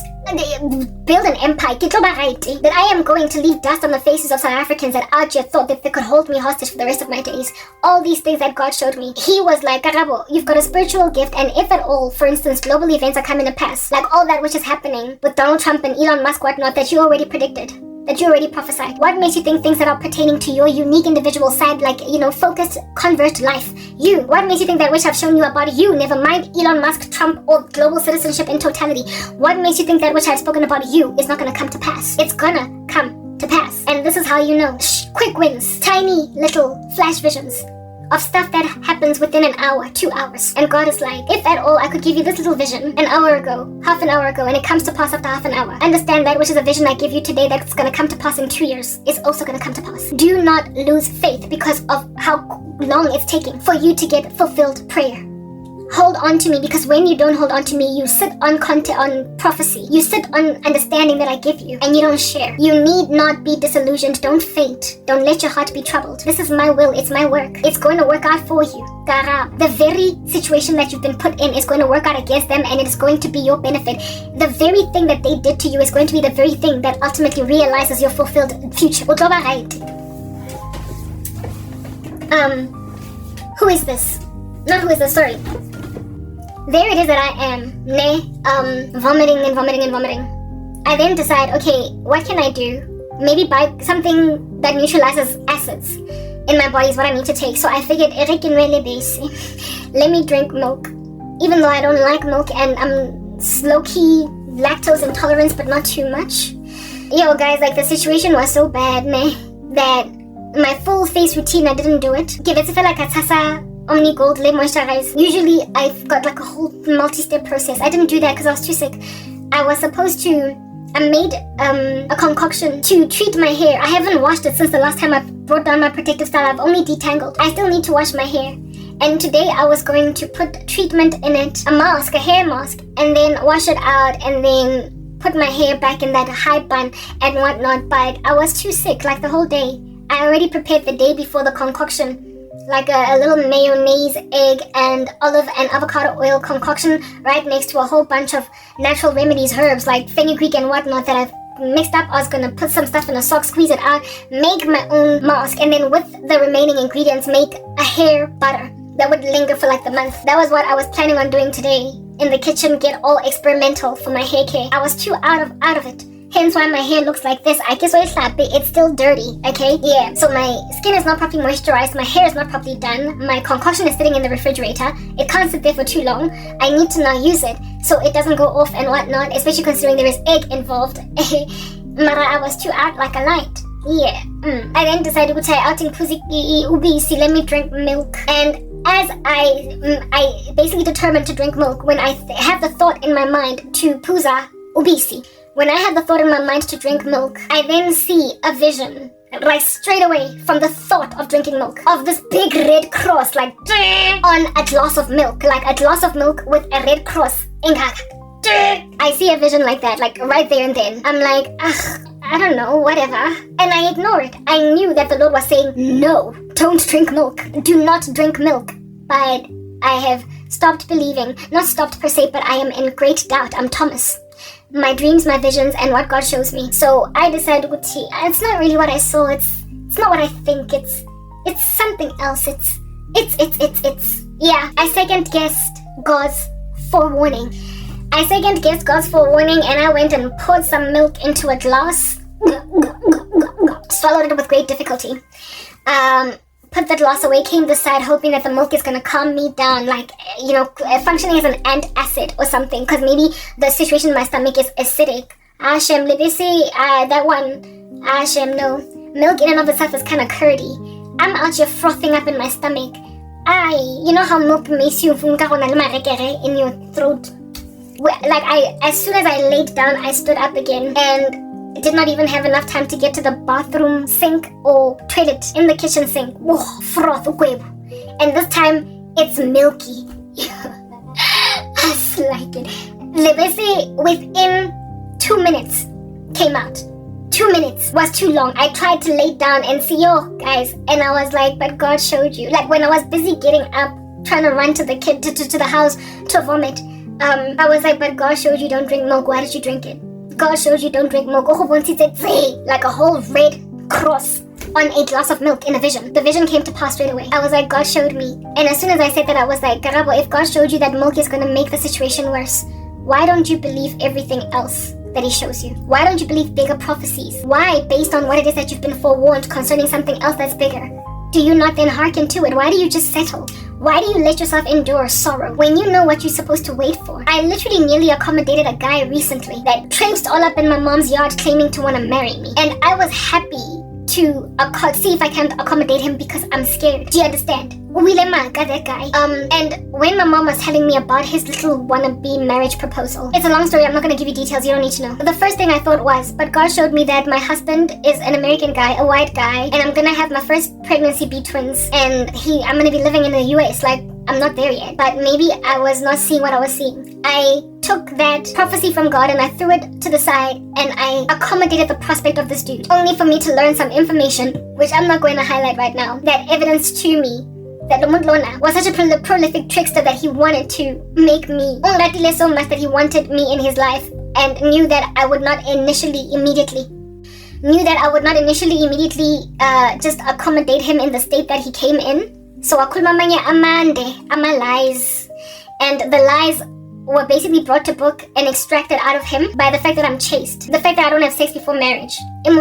[SPEAKER 1] Build an empire, that I am going to leave dust on the faces of South Africans that out here thought that they could hold me hostage for the rest of my days. All these things that God showed me. He was like, Karabo, you've got a spiritual gift, and if at all, for instance, global events are coming to pass, like all that which is happening with Donald Trump and Elon Musk, whatnot, that you already predicted, that you already prophesied. What makes you think things that are pertaining to your unique individual side, like, focused, convert life? You. What makes you think that which I've shown you about you, never mind Elon Musk, Trump, or global citizenship in totality? What makes you think that which I've spoken about you is not going to come to pass? It's gonna come to pass. And this is how you know. Quick wins. Tiny little flash visions of stuff that happens within an hour, 2 hours. And God is like, if at all I could give you this little vision an hour ago, half an hour ago, and it comes to pass after half an hour, understand that which is a vision I give you today that's going to come to pass in 2 years is also going to come to pass. Do not lose faith because of how long it's taking for you to get fulfilled prayer. Hold on to me, because when you don't hold on to me, you sit on on prophecy. You sit on understanding that I give you, and you don't share. You need not be disillusioned. Don't faint. Don't let your heart be troubled. This is my will. It's my work. It's going to work out for you. Karabo. The very situation that you've been put in is going to work out against them, and it is going to be your benefit. The very thing that they did to you is going to be the very thing that ultimately realizes your fulfilled future. Who is this? Not who is this, sorry. There it is that I am, vomiting. I then decide, okay, what can I do? Maybe buy something that neutralizes acids in my body is what I need to take. So I figured, let me drink milk. Even though I don't like milk and I'm low-key lactose intolerant, but not too much. Yo, guys, like the situation was so bad, that my full face routine, I didn't do it. Okay, let's feel like a Omni Gold Lay Moisturize. Usually I've got like a whole multi-step process. I didn't do that because I was too sick. I was supposed to, I made a concoction to treat my hair. I haven't washed it since the last time I brought down my protective style. I've only detangled. I still need to wash my hair. And today I was going to put treatment in it, a mask, a hair mask, and then wash it out and then put my hair back in that high bun and whatnot. But I was too sick like the whole day. I already prepared the day before the concoction, like a little mayonnaise, egg, and olive and avocado oil concoction right next to a whole bunch of natural remedies, herbs like fenugreek and whatnot that I've mixed up. I was gonna put some stuff in a sock, squeeze it out, make my own mask, and then with the remaining ingredients make a hair butter that would linger for like the month. That was what I was planning on doing today in the kitchen, get all experimental for my hair care. I was too out of it. Hence why my hair looks like this. I guess it's still dirty, okay? Yeah, so my skin is not properly moisturized, my hair is not properly done, my concoction is sitting in the refrigerator. It can't sit there for too long. I need to now use it so it doesn't go off and whatnot, especially considering there is egg involved. Mara, I was too out like a light. Yeah. I then decided to try out in ubisi, let me drink milk. And as I basically determined to drink milk when I have the thought in my mind to puza ubisi. When I had the thought in my mind to drink milk, I then see a vision, like straight away from the thought of drinking milk, of this big red cross, like on a glass of milk, like a glass of milk with a red cross. I see a vision like that, like right there and then. I'm like, I don't know, whatever. And I ignore it. I knew that the Lord was saying, no, don't drink milk. Do not drink milk. But I have stopped believing. Not stopped per se, but I am in great doubt. I'm Thomas. My dreams, my visions, and what God shows me. So I decided, it's not really what I saw. It's not what I think. It's something else. Yeah, I second guessed God's forewarning. And I went and poured some milk into a glass. Swallowed it with great difficulty. put the glass away, came this side, hoping that the milk is gonna calm me down, like, functioning as an antacid or something, because maybe the situation in my stomach is acidic. Shem, that one. Shem, no. Milk in and of itself is kind of curdy. I'm out here frothing up in my stomach. You know how milk makes you in your throat? Like, as soon as I laid down, I stood up again and did not even have enough time to get to the bathroom sink or toilet in the kitchen sink. Froth, and this time it's milky. I like it. Lebese within 2 minutes came out. 2 minutes was too long. I tried to lay down and see, guys, and I was like, but God showed you. Like, when I was busy getting up, trying to run to the kid to the house to vomit, I was like, but God showed you don't drink milk. Why did you drink it? God showed you don't drink milk. Like a whole red cross on a glass of milk in a vision. The vision came to pass straight away. I was like, God showed me. And as soon as I said that, I was like, Karabo, if God showed you that milk is going to make the situation worse, why don't you believe everything else that he shows you? Why don't you believe bigger prophecies? Why, based on what it is that you've been forewarned concerning something else that's bigger, do you not then hearken to it? Why do you just settle? Why do you let yourself endure sorrow when you know what you're supposed to wait for? I literally nearly accommodated a guy recently that traipsed all up in my mom's yard claiming to want to marry me. And I was happy to see if I can accommodate him because I'm scared. Do you understand? That guy. And when my mom was telling me about his little wannabe marriage proposal, it's a long story, I'm not going to give you details, you don't need to know. The first thing I thought was, but God showed me that my husband is an American guy, a white guy, and I'm going to have my first pregnancy be twins, and I'm going to be living in the US. Like, I'm not there yet, but maybe I was not seeing what I was seeing. I took that prophecy from God and I threw it to the side and I accommodated the prospect of this dude, only for me to learn some information, which I'm not going to highlight right now, that evidenced to me that Lomudlona was such a prolific trickster that he wanted to make me so much that he wanted me in his life, and knew that I would not initially immediately just accommodate him in the state that he came in. So akulmamanya amande, ama lies, and the lies were basically brought to book and extracted out of him by the fact that I'm chaste, the fact that I don't have sex before marriage. It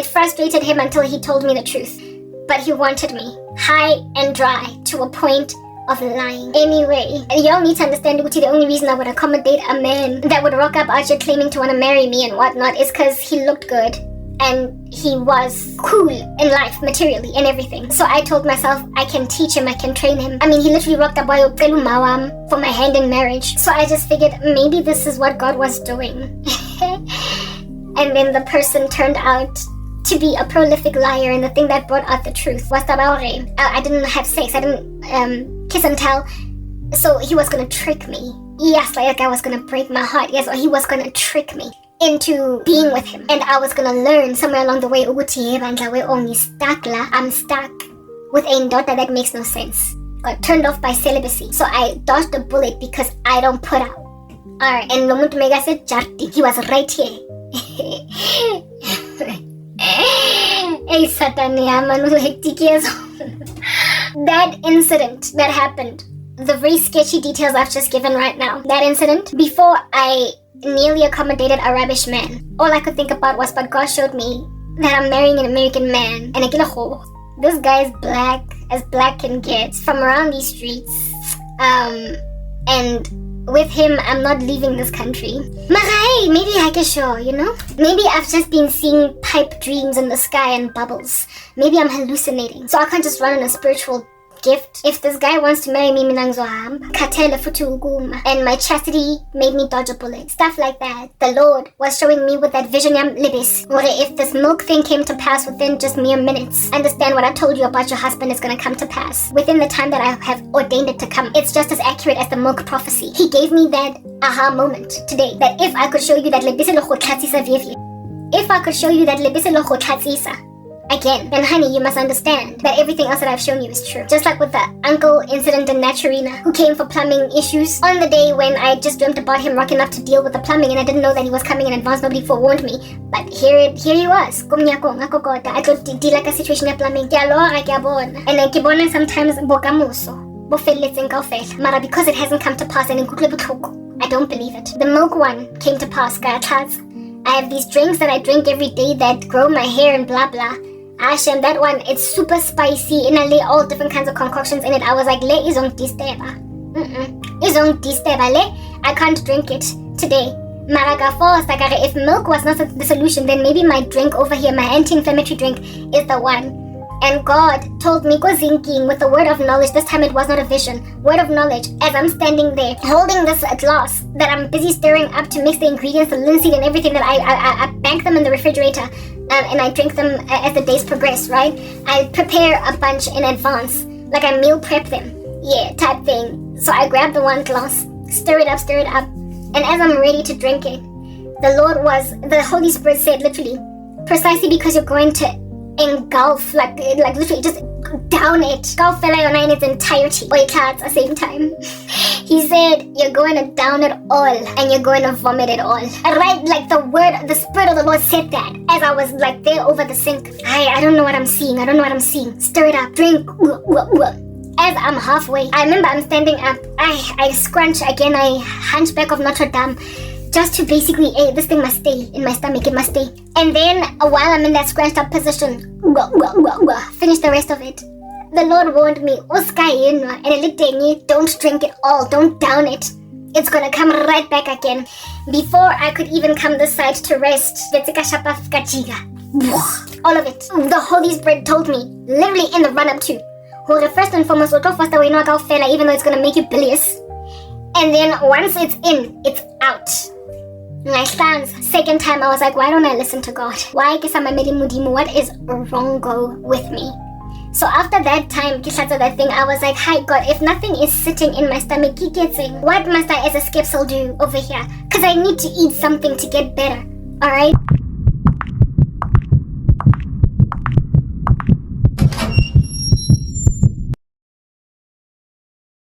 [SPEAKER 1] frustrated him until he told me the truth. But he wanted me high and dry to a point of lying. Anyway, y'all need to understand, Uti, the only reason I would accommodate a man that would rock up out here claiming to want to marry me and whatnot is because he looked good and he was cool in life, materially and everything. So I told myself, I can teach him, I can train him. I mean, he literally rocked up for my hand in marriage. So I just figured maybe this is what God was doing. And then the person turned out to be a prolific liar, and the thing that brought out the truth was that I didn't have sex, I didn't kiss and tell, so he was gonna trick me. Yes, like that guy was gonna break my heart. Yes, or he was gonna trick me into being with him, and I was gonna learn somewhere along the way, I'm stuck with a daughter that makes no sense. Got turned off by celibacy, so I dodged a bullet because I don't put out. Alright, and Lomuntu Mega said Jarti, he was right here. Hey Satani, that incident that happened, the very sketchy details I've just given right now, that incident, before I nearly accommodated a rubbish man, all I could think about was, but God showed me that I'm marrying an American man, and this guy is black as black can get, from around these streets, and with him, I'm not leaving this country. Hey, maybe I can show, Maybe I've just been seeing pipe dreams in the sky and bubbles. Maybe I'm hallucinating. So I can't just run on a spiritual gift. If this guy wants to marry me, and my chastity made me dodge a bullet. Stuff like that. The Lord was showing me with that vision libis. If this milk thing came to pass within just mere minutes, understand what I told you about your husband is going to come to pass within the time that I have ordained it to come. It's just as accurate as the milk prophecy. He gave me that aha moment today, that if I could show you that again, then honey, you must understand that everything else that I've shown you is true. Just like with the uncle incident in Naturina, who came for plumbing issues on the day when I just dreamt about him rocking up to deal with the plumbing, and I didn't know that he was coming in advance. Nobody forewarned me. But here he was. I could deal like a situation of plumbing. And then kibona sometimes Mara, because it hasn't come to pass, and I don't believe it. The milk one came to pass, I have these drinks that I drink every day that grow my hair and blah blah. Hashem, that one, it's super spicy and I lay all different kinds of concoctions in it. I was like, le izong disteba. Izong disteba le. I can't drink it today. Maraga force, like if milk was not the solution, then maybe my drink over here, my anti-inflammatory drink, is the one. And God told me, go zinking with the word of knowledge. This time it was not a vision. Word of knowledge. As I'm standing there, holding this glass that I'm busy stirring up to mix the ingredients, the linseed and everything that I bank them in the refrigerator. And I drink them as the days progress, right? I prepare a bunch in advance. Like I meal prep them. Yeah, type thing. So I grab the one glass, stir it up. And as I'm ready to drink it, the Holy Spirit said literally, precisely because you're going to engulf, like literally just down it. Engulf Felayona in its entirety. Or at the same time. He said, you're going to down it all and you're going to vomit it all. Right? Like the Spirit of the Lord said that as I was like there over the sink. I don't know what I'm seeing. Stir it up. Drink. As I'm halfway, I remember I'm standing up. I scrunch again. I hunchback of Notre Dame. Just to basically, this thing must stay in my stomach, it must stay. And then, while I'm in that scrunched up position, finish the rest of it. The Lord warned me, and don't drink it all, don't down it. It's gonna come right back again. Before I could even come this side to rest, all of it. The Holy Spirit told me, literally in the run-up to, first and foremost, even though it's gonna make you bilious. And then once it's in, it's out. My stance, second time I was like, why don't I listen to God? Why what is wrong with me? So after that time, that thing, I was like, hi God, if nothing is sitting in my stomach, what must I as a skepsel do over here? Because I need to eat something to get better. Alright?